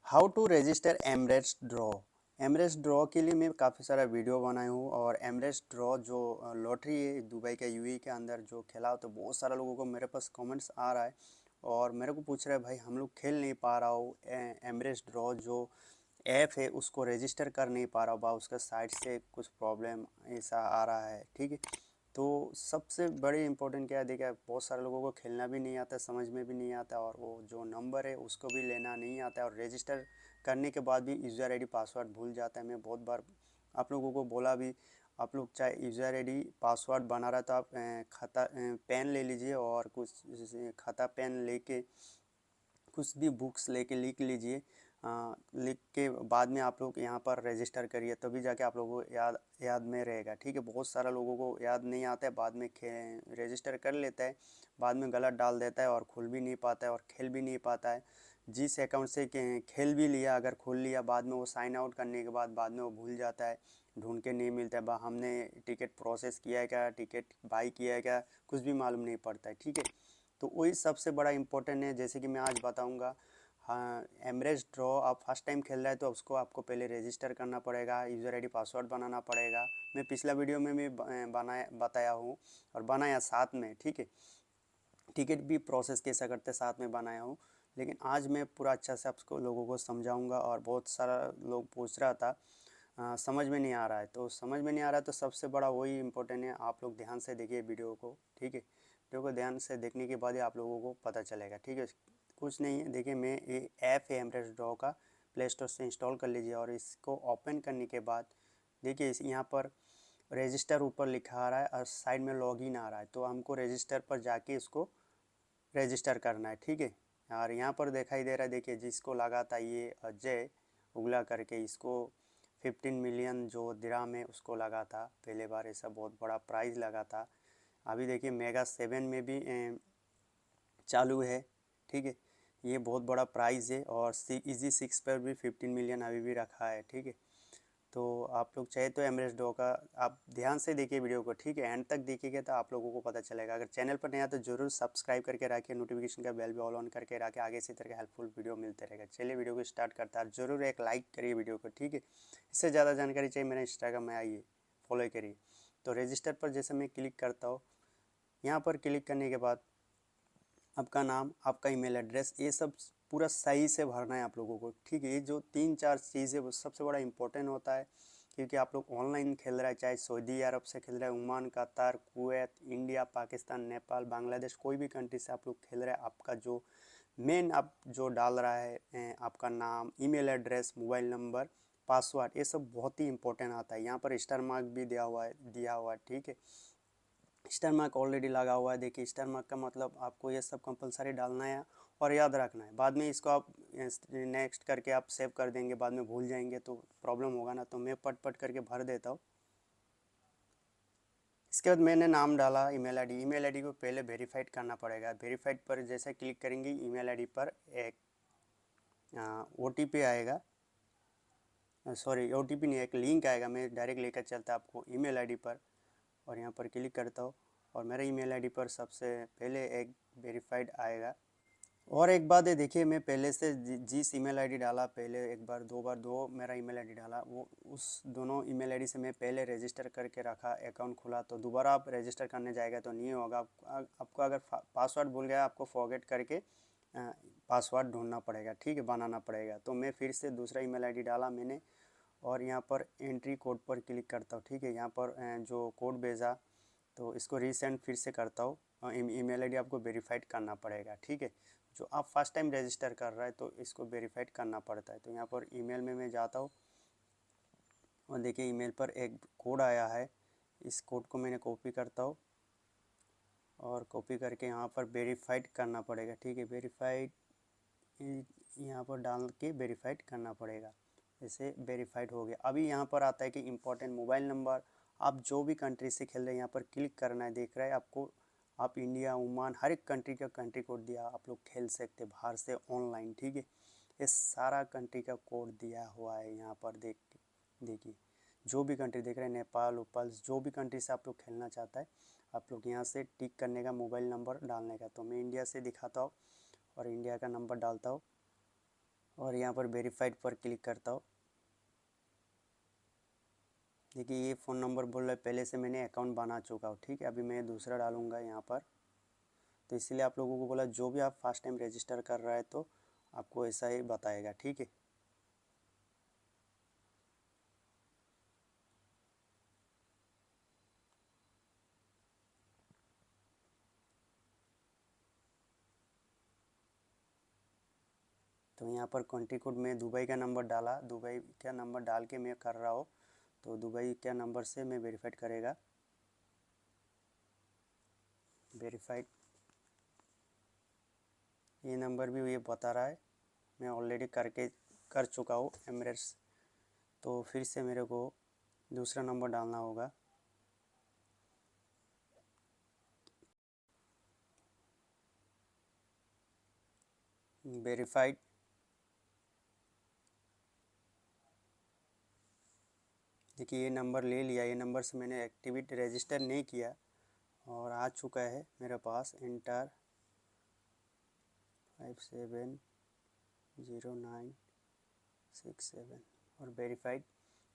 How to register Emirates draw. Emirates draw के लिए मैं काफ़ी सारा वीडियो बनाया हूँ। और एमरेट्स ड्रॉ जो लॉटरी है दुबई का यूएई के अंदर जो खेला हो, तो बहुत सारा लोगों को मेरे पास कमेंट्स आ रहा है और मेरे को पूछ रहा है भाई हम लोग खेल नहीं पा रहा हो, एमरेट्स ड्रॉ जो ऐप है उसको रजिस्टर कर नहीं पा रहा हो, बा उसका साइट से कुछ प्रॉब्लम ऐसा आ रहा है। ठीक है, तो सबसे बड़ी इम्पोर्टेंट क्या है, देखिए बहुत सारे लोगों को खेलना भी नहीं आता, समझ में भी नहीं आता, और वो जो नंबर है उसको भी लेना नहीं आता है, और रजिस्टर करने के बाद भी यूज़र आईडी पासवर्ड भूल जाता है। मैं बहुत बार आप लोगों को बोला भी, आप लोग चाहे यूज़र आईडी पासवर्ड बना रहा तो आप खाता पेन ले लीजिए और कुछ खाता पेन लेके कुछ भी बुक्स लेके लिख लीजिए। लिख के बाद में आप लोग यहाँ पर रजिस्टर करिए, तभी जाके आप लोगों को याद में रहेगा। ठीक है, बहुत सारा लोगों को याद नहीं आता है, बाद में रजिस्टर कर लेता है, बाद में गलत डाल देता है और खुल भी नहीं पाता है और खेल भी नहीं पाता है। जिस अकाउंट से खेल भी लिया, अगर खोल लिया, बाद में वो साइन आउट करने के बाद में वो भूल जाता है, ढूंढ के नहीं मिलता है, हमने टिकट प्रोसेस किया है क्या, टिकट बाई किया है क्या, कुछ भी मालूम नहीं पड़ता है। ठीक है, तो वही सबसे बड़ा इम्पोर्टेंट है, जैसे कि मैं आज बताऊंगा। हाँ, एमरेट्स ड्रॉ आप फर्स्ट टाइम खेल रहा है तो उसको आपको पहले रजिस्टर करना पड़ेगा, यूज़र आईडी पासवर्ड बनाना पड़ेगा। मैं पिछला वीडियो में भी बनाया बताया हूँ और बनाया साथ में। ठीक है, टिकट भी प्रोसेस कैसा करते साथ में बनाया हूँ, लेकिन आज मैं पूरा अच्छा से आपको लोगों को समझाऊंगा। और बहुत सारा लोग पूछ रहा था समझ में नहीं आ रहा है, तो समझ में नहीं आ रहा है तो सबसे बड़ा वही इम्पोर्टेंट है, आप लोग ध्यान से देखिए वीडियो को। ठीक है, वीडियो को ध्यान से देखने के बाद ही आप लोगों को पता चलेगा। ठीक है, कुछ नहीं है, देखिए मैं ये ऐप है एमरेट्स ड्रॉ का, प्ले स्टोर से इंस्टॉल कर लीजिए और इसको ओपन करने के बाद देखिए इस यहाँ पर रजिस्टर ऊपर लिखा आ रहा है और साइड में लॉगिन आ रहा है, तो हमको रजिस्टर पर जाके इसको रजिस्टर करना है। ठीक है, और यहाँ पर दिखाई दे रहा है, देखिए जिसको लगा था ये अजय उगला करके, इसको 15 मिलियन जो दिराम है उसको लगा था पहले बार, ऐसा बहुत बड़ा प्राइज़ लगा था। अभी देखिए मेगा 7 में भी चालू है। ठीक है, ये बहुत बड़ा प्राइज़ है, और इजी 6 पर भी 15 मिलियन अभी भी रखा है। ठीक है, तो आप लोग चाहे तो एमरेट्स ड्रॉ का आप ध्यान से देखिए वीडियो को। ठीक है, एंड तक देखिएगा तो आप लोगों को पता चलेगा। अगर चैनल पर नया तो जरूर सब्सक्राइब करके रखिए, नोटिफिकेशन का बेल भी ऑल ऑन करके रखिए, आगे इसी तरह के हेल्पफुल वीडियो मिलते रहेगा। चलिए वीडियो को स्टार्ट करता है, जरूर एक लाइक करिए वीडियो को। ठीक है, इससे ज़्यादा जानकारी चाहिए मेरे इंस्टाग्राम में आइए, फॉलो करिए। तो रजिस्टर पर जैसे मैं क्लिक करता हूँ, यहाँ पर क्लिक करने के बाद आपका नाम, आपका ईमेल एड्रेस, ये सब पूरा सही से भरना है आप लोगों को। ठीक है, ये जो 3-4 चीज़ है वो सबसे बड़ा इंपॉर्टेंट होता है, क्योंकि आप लोग ऑनलाइन खेल रहा है, चाहे सऊदी अरब से खेल रहा है, Oman, Qatar, Kuwait, India, Pakistan, Nepal, Bangladesh, कोई भी कंट्री से आप लोग खेल रहे हैं, आपका जो मेन आप जो डाल रहा है आपका नाम, email address, mobile number, password, ये सब बहुत ही इंपॉर्टेंट आता है। यहाँ पर स्टार मार्क भी दिया हुआ है। ठीक है, स्टार मार्क ऑलरेडी लगा हुआ है, देखिए स्टार मार्क का मतलब आपको ये सब कंपलसरी डालना है और याद रखना है। बाद में इसको आप नेक्स्ट करके आप सेव कर देंगे, बाद में भूल जाएंगे तो प्रॉब्लम होगा ना, तो मैं पट पट करके भर देता हूँ। इसके बाद मैंने नाम डाला, ईमेल आईडी को पहले वेरीफाइड करना पड़ेगा। वेरीफाइड पर जैसे क्लिक करेंगे ईमेल आईडी पर एक OTP आएगा, सॉरी OTP नहीं, एक लिंक आएगा, मैं डायरेक्ट लेकर चलता आपको ईमेल आईडी पर, और यहाँ पर क्लिक करता हूँ और मेरा ईमेल आईडी पर सबसे पहले एक वेरीफाइड आएगा। और एक बात है, देखिए मैं पहले से जिस ईमेल आईडी डाला, पहले एक बार दो बार दो मेरा ईमेल आईडी डाला, वो उस दोनों ईमेल आईडी से मैं पहले रजिस्टर करके रखा, अकाउंट खुला, तो दोबारा आप रजिस्टर करने जाएगा तो नहीं होगा। आपको अगर पासवर्ड भूल गया, आपको फॉरगेट करके पासवर्ड ढूंढना पड़ेगा। ठीक है, बनाना पड़ेगा। तो मैं फिर से दूसरा ईमेल आईडी डाला मैंने, और यहाँ पर एंट्री कोड पर क्लिक करता हूँ। ठीक है, यहाँ पर जो कोड भेजा तो इसको रीसेंड फिर से करता हूँ। ईमेल आईडी आपको वेरीफाइड करना पड़ेगा। ठीक है, जो आप फर्स्ट टाइम रजिस्टर कर रहा है तो इसको वेरीफाइड करना पड़ता है। तो यहाँ पर ईमेल में मैं जाता हूँ और देखिए ईमेल पर एक कोड आया है, इस कोड को मैंने कॉपी करता हूँ और कॉपी करके यहाँ पर वेरीफाइड करना पड़ेगा। ठीक है, वेरीफाइड यहाँ पर डाल के वेरीफाइड करना पड़ेगा। जैसे वेरीफाइड हो गया, अभी यहाँ पर आता है कि इम्पोर्टेंट मोबाइल नंबर, आप जो भी कंट्री से खेल रहे हैं यहाँ पर क्लिक करना है। देख रहे हैं आपको, आप इंडिया, ओमान, हर एक कंट्री का कंट्री कोड दिया, आप लोग खेल सकते बाहर से ऑनलाइन। ठीक है, ये सारा कंट्री का कोड दिया हुआ है यहाँ पर, देखिए जो भी कंट्री देख रहे हैं, नेपाल उपाल, जो भी कंट्री से आप लोग खेलना चाहता है, आप लोग यहाँ से टिक करने का, मोबाइल नंबर डालने का। तो मैं इंडिया से दिखाता हूँ और इंडिया का नंबर डालता हूँ और यहाँ पर वेरीफाइड पर क्लिक करता हूँ। देखिए ये फ़ोन नंबर बोल रहा है पहले से मैंने अकाउंट बना चुका हूँ, ठीक है। अभी मैं दूसरा डालूँगा यहाँ पर, तो इसलिए आप लोगों को बोला जो भी आप फर्स्ट टाइम रजिस्टर कर रहा है तो आपको ऐसा ही बताएगा, ठीक है। तो यहाँ पर कंट्री कोड में दुबई का नंबर डाला, दुबई का नंबर डाल के मैं कर रहा हूँ, तो दुबई का नंबर से मैं वेरीफाइड करेगा, वेरीफाइड। ये नंबर भी ये बता रहा है मैं ऑलरेडी कर चुका हूँ एमरेट्स, तो फिर से मेरे को दूसरा नंबर डालना होगा। वेरीफाइड, देखिए ये नंबर ले लिया, ये नंबर से मैंने एक्टिवेट रजिस्टर नहीं किया और आ चुका है मेरे पास। एंटर 570967 और वेरीफाइड।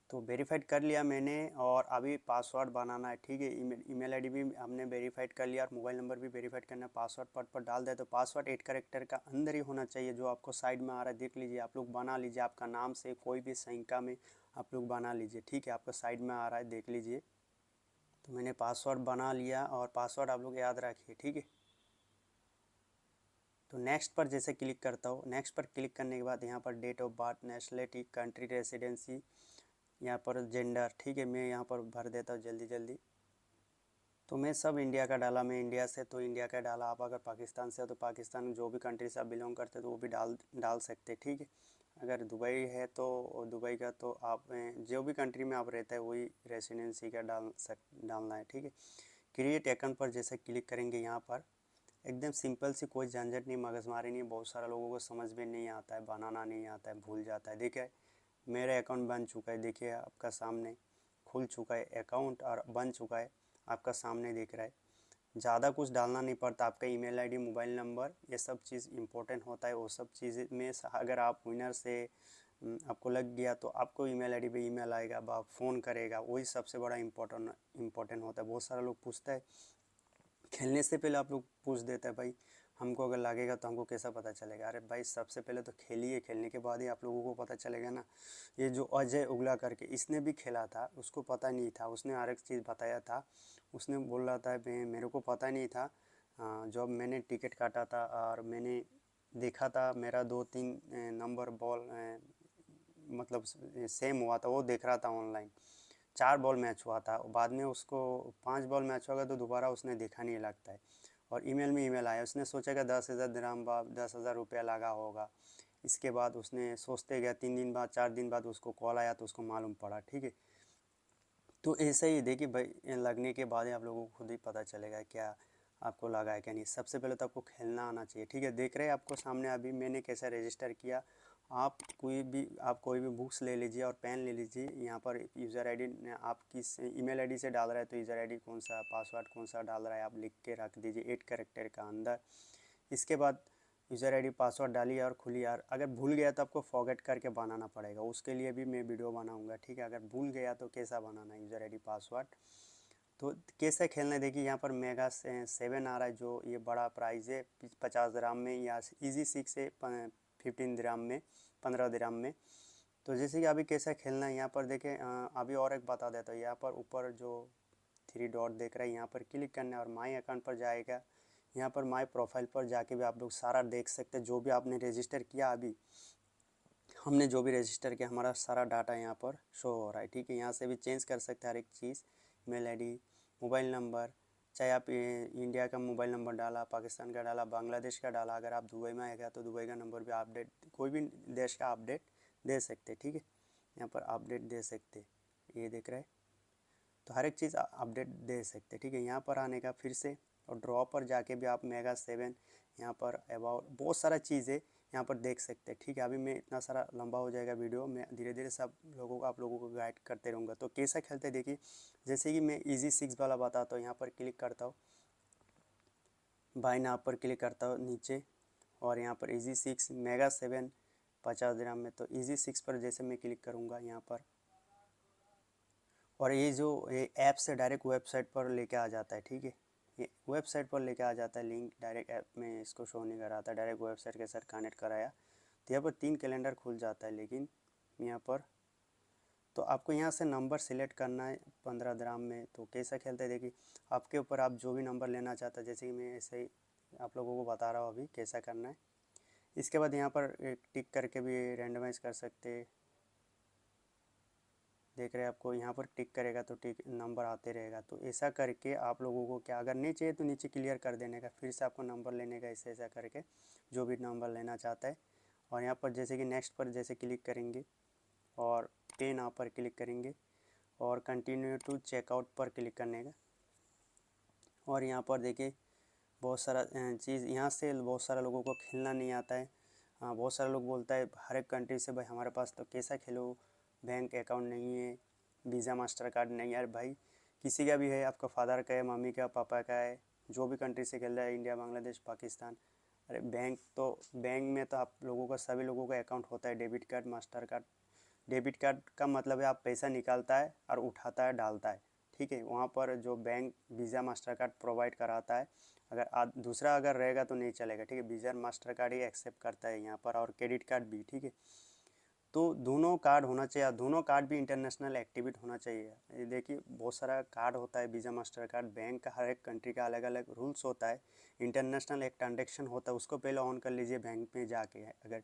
तो वेरीफाइड कर लिया मैंने और अभी पासवर्ड बनाना है, ठीक है। ईमेल आईडी भी हमने वेरीफाइड कर लिया और मोबाइल नंबर भी वेरीफाइड करना है। पासवर्ड पर डाल दे, तो पासवर्ड 8 कैरेक्टर का अंदर ही होना चाहिए, जो आपको साइड में आ रहा है देख लीजिए। आप लोग बना लीजिए, आपका नाम से कोई भी संख्या में आप लोग बना लीजिए, ठीक है। आपका साइड में आ रहा है देख लीजिए। तो मैंने पासवर्ड बना लिया और पासवर्ड आप लोग याद रखिए, ठीक है। तो नेक्स्ट पर जैसे क्लिक करता हूँ, नेक्स्ट पर क्लिक करने के बाद यहाँ पर date of birth, nationality, country residency, यहाँ पर जेंडर, ठीक है। मैं यहाँ पर भर देता हूँ जल्दी जल्दी। तो मैं सब इंडिया का डाला, मैं इंडिया से तो इंडिया का डाला। आप अगर पाकिस्तान से हो तो पाकिस्तान, जो भी कंट्री से आप बिलोंग करते तो वो भी डाल सकते, ठीक है। अगर दुबई है तो दुबई का, तो आप जो भी कंट्री में आप रहते हैं वही रेसिडेंसी का डालना है, ठीक है। क्रिएट अकाउंट पर जैसे क्लिक करेंगे, यहाँ पर एकदम सिंपल सी, कोई झंझट नहीं, मगजमारी नहीं। बहुत सारे लोगों को समझ में नहीं आता है, बनाना नहीं आता है, भूल जाता है। देखिए मेरा अकाउंट बन चुका है, देखिए आपका सामने खुल चुका है अकाउंट और बन चुका है, आपका सामने दिख रहा है। ज़्यादा कुछ डालना नहीं पड़ता, आपका ईमेल आईडी, मोबाइल नंबर, ये सब चीज़ इंपॉर्टेंट होता है। वो सब चीज़ में अगर आप विनर से आपको लग गया तो आपको ईमेल आईडी पे ईमेल आएगा, अब आप फ़ोन करेगा, वही सबसे बड़ा इम्पोर्टेंट होता है। बहुत सारे लोग पूछते हैं, खेलने से पहले आप लोग पूछ देते हैं भाई हमको अगर लगेगा तो हमको कैसा पता चलेगा। अरे भाई सबसे पहले तो खेलिए, खेलने के बाद ही आप लोगों को पता चलेगा ना। ये जो अजय उगला करके, इसने भी खेला था, उसको पता नहीं था, उसने हर एक चीज़ बताया था। उसने बोल रहा था मेरे को पता नहीं था। जब मैंने टिकट काटा था और मैंने देखा था मेरा 2-3 नंबर बॉल मतलब सेम हुआ था, वो देख रहा था ऑनलाइन। 4 बॉल मैच हुआ था, बाद में उसको 5 बॉल मैच होगा तो दोबारा उसने देखा नहीं लगता है। और ईमेल में ईमेल आया, उसने सोचा कि 10,000 दिरहम, 10,000 रुपया लगा होगा। इसके बाद उसने सोचते गया, 3 दिन बाद 4 दिन बाद उसको कॉल आया तो उसको मालूम पड़ा, ठीक है। तो ऐसे ही देखिए भाई, लगने के बाद ही आप लोगों को खुद ही पता चलेगा क्या आपको लगा है क्या नहीं। सबसे पहले तो आपको खेलना आना चाहिए, ठीक है। देख रहे हैं आपको सामने अभी मैंने कैसे रजिस्टर किया। आप कोई भी बुक्स ले लीजिए और पेन ले लीजिए। यहाँ पर यूज़र आईडी आप किस ईमेल आईडी से डाल रहा है तो यूज़र आईडी कौन सा, पासवर्ड कौन सा डाल रहा है आप लिख के रख दीजिए 8 कैरेक्टर का अंदर। इसके बाद यूज़र आईडी पासवर्ड डालिए और खुलिए। यार अगर भूल गया तो आपको फॉरगेट करके बनाना पड़ेगा, उसके लिए भी मैं वीडियो बनाऊंगा, ठीक है। अगर भूल गया तो कैसा बनाना है यूज़र आईडी पासवर्ड, तो कैसे खेलना है। देखिए यहाँ पर मेगा 7 आ रहा है, जो ये बड़ा प्राइज़ है 50 दिरहम में, या इजी 6 है 15 दिरहम में, 15 दिरहम में। तो जैसे कि अभी कैसे खेलना है, यहाँ पर देखें अभी और एक बता देता हूँ। यहाँ पर ऊपर जो 3 डॉट देख रहे हैं, यहाँ पर क्लिक करना है और माई अकाउंट पर जाएगा। यहाँ पर माई प्रोफाइल पर जाके भी आप लोग सारा देख सकते हैं, जो भी आपने रजिस्टर किया। अभी हमने जो भी रजिस्टर किया हमारा सारा डाटा यहाँ पर शो हो रहा है, ठीक है। यहाँ से भी चेंज कर सकते हैं हर एक चीज़, मेल आईडी, मोबाइल नंबर, चाहे आप इंडिया का मोबाइल नंबर डाला, पाकिस्तान का डाला, बांग्लादेश का डाला। अगर आप दुबई में आएगा तो दुबई का नंबर भी अपडेट, कोई भी देश का अपडेट दे सकते, ठीक है। यहाँ पर अपडेट दे सकते, ये देख रहे हैं, तो हर एक चीज़ अपडेट दे सकते, ठीक है। यहाँ पर आने का फिर से, और ड्रॉ पर जाके भी आप मेगा 7 यहाँ पर अबाउट बहुत सारा चीज़ है यहाँ पर देख सकते हैं, ठीक है। अभी मैं इतना सारा लंबा हो जाएगा वीडियो, मैं धीरे धीरे सब आप लोगों को गाइड करते रहूँगा। तो कैसा खेलते देखिए, जैसे कि मैं इजी 6 वाला बताता हूँ। यहाँ पर क्लिक करता हूँ, बाई नाव पर क्लिक करता हूँ नीचे, और यहाँ पर इजी 6 मेगा 7 50 दिरहम में। तो इजी 6 पर जैसे मैं क्लिक करूँगा यहाँ पर, और ये जो ये ऐप से डायरेक्ट वेबसाइट पर लेके आ जाता है, ठीक है। ये वेबसाइट पर लेके आ जाता है, लिंक डायरेक्ट ऐप में इसको शो नहीं कराता, डायरेक्ट वेबसाइट के साथ कनेक्ट कराया। तो यहाँ पर 3 कैलेंडर खुल जाता है। लेकिन यहाँ पर तो आपको यहाँ से नंबर सिलेक्ट करना है 15 दिरहम में। तो कैसा खेलता है देखिए, आपके ऊपर, आप जो भी नंबर लेना चाहता है, जैसे कि मैं ऐसे ही आप लोगों को बता रहा हूँ अभी कैसा करना है। इसके बाद यहाँ पर एक टिक करके भी रैंडमाइज कर सकते हैं, देख रहे हैं आपको यहाँ पर टिक करेगा तो टिक नंबर आते रहेगा। तो ऐसा करके आप लोगों को क्या, अगर नहीं चाहिए तो नीचे क्लियर कर देने का, फिर से आपको नंबर लेने का, ऐसे ऐसा करके जो भी नंबर लेना चाहता है। और यहाँ पर जैसे कि नेक्स्ट पर जैसे क्लिक करेंगे और पे नाउ पर क्लिक करेंगे और कंटिन्यू टू चेकआउट पर क्लिक करने का। और यहाँ पर देखिए बहुत सारा चीज़, यहाँ से बहुत सारा लोगों को खेलना नहीं आता है। बहुत सारे लोग बोलता है हर एक कंट्री से, भाई हमारे पास तो कैसा खेलो, बैंक अकाउंट नहीं है, वीज़ा मास्टर कार्ड नहीं है। यार भाई किसी का भी है, आपका फादर का है, मम्मी का, पापा का है, जो भी कंट्री से खेल रहा है, इंडिया, बांग्लादेश, पाकिस्तान, अरे बैंक में तो आप लोगों का, सभी लोगों का अकाउंट होता है, debit card, master card. Debit card का मतलब है आप पैसा निकालता है और उठाता है, डालता है, ठीक है। वहाँ पर जो bank visa master card provide कराता है, अगर दूसरा अगर रहेगा तो नहीं चलेगा, ठीक है। वीज़ा मास्टर कार्ड ही एक्सेप्ट करता है यहाँ पर, और क्रेडिट कार्ड भी, ठीक है। तो दोनों कार्ड होना चाहिए, दोनों कार्ड भी इंटरनेशनल एक्टिविट होना चाहिए। ये देखिए बहुत सारा कार्ड होता है, वीज़ा मास्टर कार्ड, बैंक का हर एक कंट्री का अलग अलग रूल्स होता है। इंटरनेशनल एक ट्रांजेक्शन होता है, उसको पहले ऑन कर लीजिए बैंक में जाके, अगर,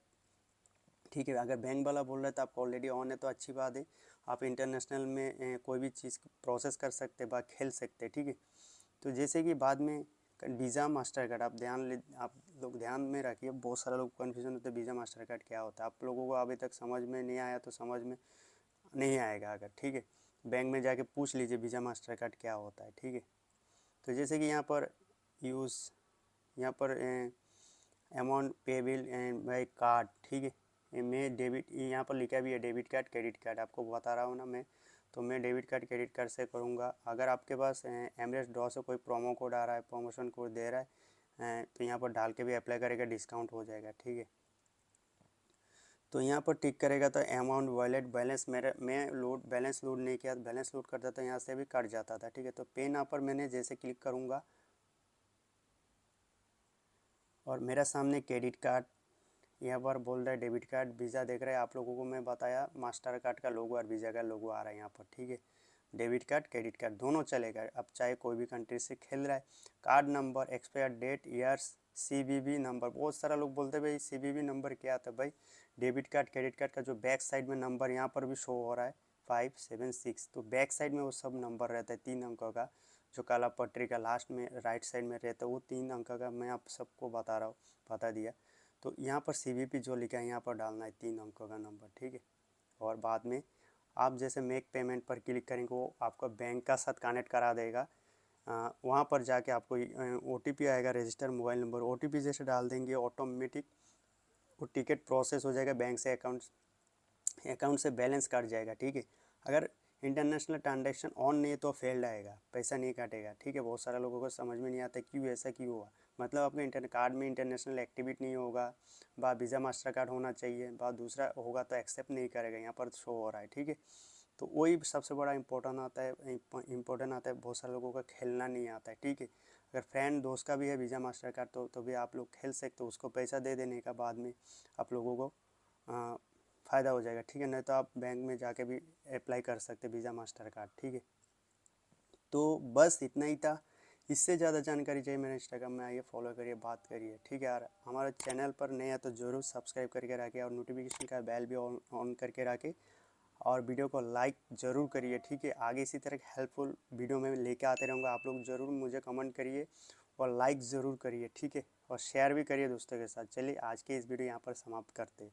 ठीक है। अगर बैंक वाला बोल रहा है तो आपको ऑलरेडी ऑन है तो अच्छी बात है, आप इंटरनेशनल में कोई भी चीज़ प्रोसेस कर सकते हैं, खेल सकते हैं, ठीक है। तो जैसे कि बाद में वीज़ा मास्टर कार्ड, आप लोग ध्यान में रखिए, बहुत सारे लोग कन्फ्यूजन होते हैं वीज़ा मास्टर कार्ड क्या होता है। आप लोगों को अभी तक समझ में नहीं आया तो समझ में नहीं आएगा अगर, ठीक है। बैंक में जाके पूछ लीजिए वीज़ा मास्टर कार्ड क्या होता है, ठीक है। तो जैसे कि यहाँ पर यूज़, यहाँ पर amount payable and by card, ठीक है। मैं डेबिट, यहाँ पर लिखा भी है डेबिट कार्ड, क्रेडिट कार्ड, आपको बता रहा हूँ ना मैं। तो मैं डेबिट कार्ड, क्रेडिट कार्ड से करूँगा। अगर आपके पास एमरेट्स ड्रॉ से कोई प्रोमो कोड आ रहा है, प्रमोशन कोड दे रहा है, तो यहाँ पर डाल के भी अप्लाई करेगा, डिस्काउंट हो जाएगा, ठीक है। तो यहाँ पर टिक करेगा तो अमाउंट, वॉलेट बैलेंस, मैं बैलेंस लोड नहीं किया, बैलेंस लोड करता था यहाँ से भी कट जाता था, ठीक है। तो पे नाउ पर मैंने जैसे क्लिक करूँगा और मेरा सामने क्रेडिट कार्ड, यहाँ पर बोल रहा है डेबिट कार्ड, वीज़ा देख रहे हैं। आप लोगों को मैं बताया मास्टर कार्ड का लोगो और वीज़ा का लोगो आ रहा है यहाँ पर, ठीक है। डेबिट कार्ड, क्रेडिट कार्ड दोनों चलेगा, अब चाहे कोई भी कंट्री से खेल रहा है। Card number, expire date, years, CVV number. बहुत सारा लोग बोलते हैं भाई CVV नंबर क्या आता है। भाई डेबिट कार्ड, क्रेडिट कार्ड का जो बैक साइड में नंबर यहाँ पर भी शो हो रहा है 576, तो बैक साइड में वो सब नंबर रहता है 3 अंकों का। जो काला पट्टी का लास्ट में राइट साइड में रहता है वो 3 अंक का, मैं आप सबको बता रहा हूँ, बता दिया। तो यहाँ पर CVP जो लिखा है यहाँ पर डालना है 3 अंकों का नंबर, ठीक है। और बाद में आप जैसे मेक पेमेंट पर क्लिक करेंगे, वो आपका बैंक का साथ कनेक्ट करा देगा। वहाँ पर जाके आपको OTP आएगा, रजिस्टर मोबाइल नंबर, OTP जैसे डाल देंगे ऑटोमेटिक वो टिकट प्रोसेस हो जाएगा, बैंक से अकाउंट से बैलेंस कट जाएगा, ठीक है। अगर इंटरनेशनल ट्रांजैक्शन ऑन नहीं है तो फेल्ड आएगा, पैसा नहीं काटेगा, ठीक है। बहुत सारे लोगों को समझ में नहीं आता क्यों ऐसा क्यों हुआ, मतलब आपके इंटरनेट कार्ड में इंटरनेशनल एक्टिविटी नहीं होगा, वीज़ा मास्टर कार्ड होना चाहिए, दूसरा होगा तो एक्सेप्ट नहीं करेगा, यहाँ पर शो हो रहा है, ठीक है। तो वही सबसे बड़ा इम्पोर्टेंट आता है, बहुत सारे लोगों का खेलना नहीं आता है, ठीक है। अगर फ्रेंड दोस्त का भी है वीज़ा मास्टर कार्ड तो भी आप लोग खेल सकते हो, उसको पैसा दे देने का बाद में आप लोगों को फ़ायदा हो जाएगा, ठीक है। नहीं तो आप बैंक में जाके भी अप्लाई कर सकते वीज़ा मास्टर कार्ड, ठीक है। तो बस इतना ही था, इससे ज़्यादा जानकारी चाहिए मेरे इंस्टाग्राम में आइए, फॉलो करिए, बात करिए, ठीक है यार। हमारे चैनल पर नए हैं तो ज़रूर सब्सक्राइब करके रखें और नोटिफिकेशन का बेल भी ऑन करके रखें, और वीडियो को लाइक ज़रूर करिए, ठीक है। आगे इसी तरह हेल्पफुल वीडियो में लेके आते रहूँगा, आप लोग ज़रूर मुझे कमेंट करिए और लाइक ज़रूर करिए, ठीक है। और शेयर भी करिए दोस्तों के साथ। चलिए आज के इस वीडियो यहाँ पर समाप्त करते हैं।